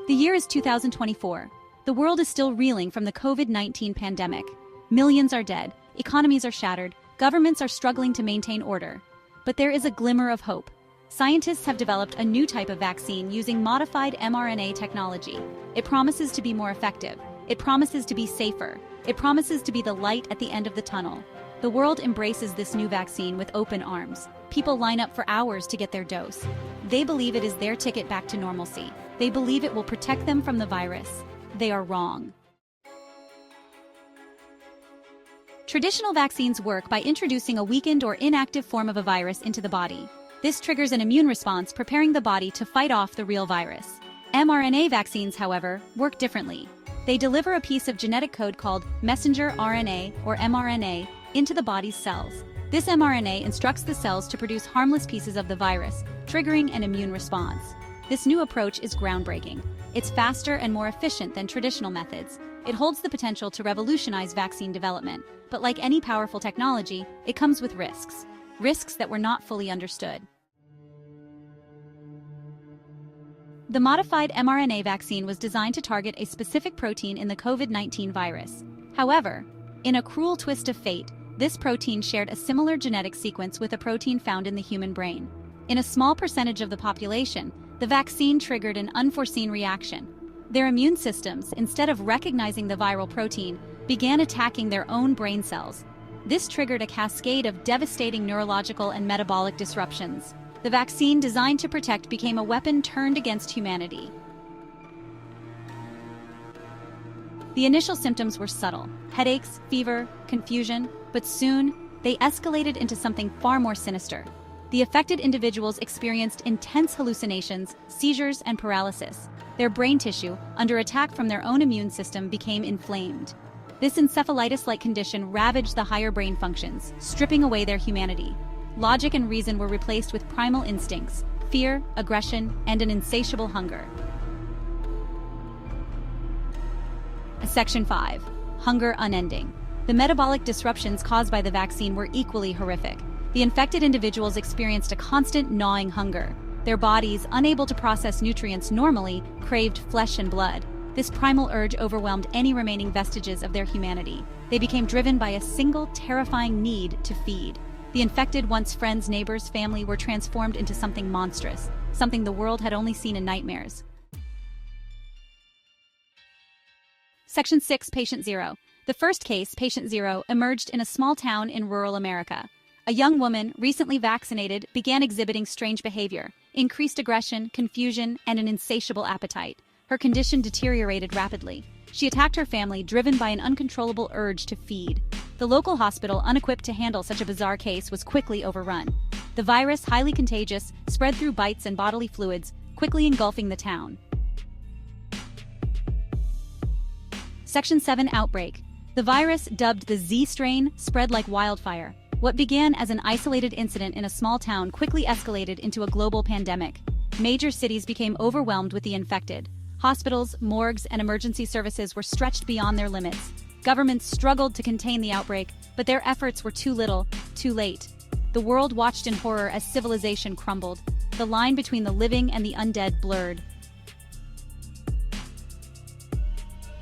The year is 2024. The world is still reeling from the COVID-19 pandemic. Millions are dead, economies are shattered, governments are struggling to maintain order. But there is a glimmer of hope. Scientists have developed a new type of vaccine using modified mRNA technology. It promises to be more effective. It promises to be safer. It promises to be the light at the end of the tunnel. The world embraces this new vaccine with open arms. People line up for hours to get their dose. They believe it is their ticket back to normalcy. They believe it will protect them from the virus. They are wrong. Traditional vaccines work by introducing a weakened or inactive form of a virus into the body. This triggers an immune response, preparing the body to fight off the real virus. mRNA vaccines, however, work differently. They deliver a piece of genetic code called messenger RNA, or mRNA, into the body's cells. This mRNA instructs the cells to produce harmless pieces of the virus, triggering an immune response. This new approach is groundbreaking. It's faster and more efficient than traditional methods. It holds the potential to revolutionize vaccine development. But like any powerful technology, it comes with risks. Risks that were not fully understood. The modified mRNA vaccine was designed to target a specific protein in the COVID-19 virus. However, in a cruel twist of fate, this protein shared a similar genetic sequence with a protein found in the human brain. In a small percentage of the population, the vaccine triggered an unforeseen reaction. Their immune systems, instead of recognizing the viral protein, began attacking their own brain cells. This triggered a cascade of devastating neurological and metabolic disruptions. The vaccine designed to protect became a weapon turned against humanity. The initial symptoms were subtle: headaches, fever, confusion, but soon they escalated into something far more sinister. The affected individuals experienced intense hallucinations, seizures, and paralysis. Their brain tissue, under attack from their own immune system, became inflamed. This encephalitis-like condition ravaged the higher brain functions, stripping away their humanity. Logic and reason were replaced with primal instincts: fear, aggression, and an insatiable hunger. Section 5. Hunger unending. The metabolic disruptions caused by the vaccine were equally horrific. The infected individuals experienced a constant gnawing hunger. Their bodies, unable to process nutrients normally, craved flesh and blood. This primal urge overwhelmed any remaining vestiges of their humanity. They became driven by a single, terrifying need to feed. The infected, once friends, neighbors, family, were transformed into something monstrous, something the world had only seen in nightmares. Section 6. Patient Zero. The first case, Patient Zero, emerged in a small town in rural America. A young woman, recently vaccinated, began exhibiting strange behavior, increased aggression, confusion, and an insatiable appetite. Her condition deteriorated rapidly. She attacked her family, driven by an uncontrollable urge to feed. The local hospital, unequipped to handle such a bizarre case, was quickly overrun. The virus, highly contagious, spread through bites and bodily fluids, quickly engulfing the town. Section 7. Outbreak. The virus, dubbed the Z strain, spread like wildfire. What began as an isolated incident in a small town quickly escalated into a global pandemic. Major cities became overwhelmed with the infected. Hospitals, morgues, and emergency services were stretched beyond their limits. Governments struggled to contain the outbreak, but their efforts were too little, too late. The world watched in horror as civilization crumbled. The line between the living and the undead blurred.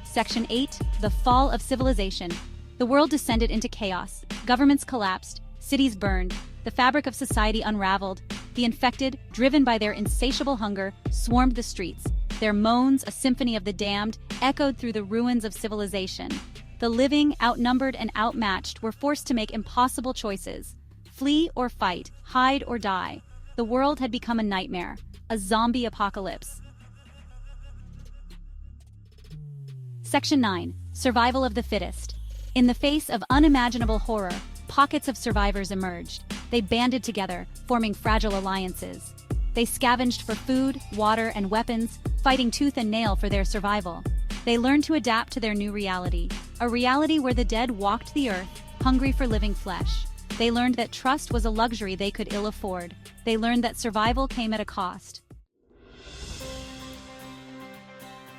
Section 8. The Fall of Civilization. The world descended into chaos. Governments collapsed, cities burned, the fabric of society unraveled. The infected, driven by their insatiable hunger, swarmed the streets. Their moans, a symphony of the damned, echoed through the ruins of civilization. The living, outnumbered and outmatched, were forced to make impossible choices: flee or fight, hide or die. The world had become a nightmare, a zombie apocalypse. Section 9. Survival of the fittest. In the face of unimaginable horror, pockets of survivors emerged. They banded together, forming fragile alliances. They scavenged for food, water, and weapons, fighting tooth and nail for their survival. They learned to adapt to their new reality, a reality where the dead walked the earth, hungry for living flesh. They learned that trust was a luxury they could ill afford. They learned that survival came at a cost.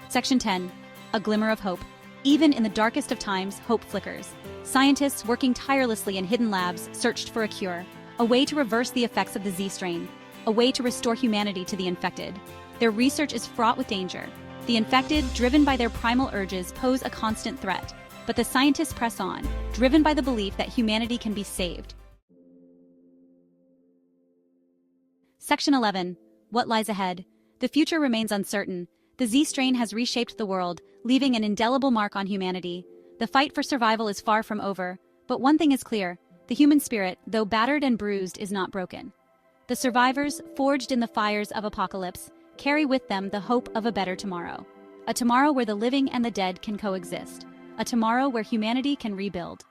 Section 10. A glimmer of hope. Even in the darkest of times, hope flickers. Scientists working tirelessly in hidden labs searched for a cure, a way to reverse the effects of the Z strain, a way to restore humanity to the infected. Their research is fraught with danger. The infected, driven by their primal urges, pose a constant threat. But the scientists press on, driven by the belief that humanity can be saved. Section 11. What lies ahead? The future remains uncertain. The Z strain has reshaped the world, leaving an indelible mark on humanity. The fight for survival is far from over, but one thing is clear: the human spirit, though battered and bruised, is not broken. The survivors, forged in the fires of apocalypse, carry with them the hope of a better tomorrow. A tomorrow where the living and the dead can coexist. A tomorrow where humanity can rebuild.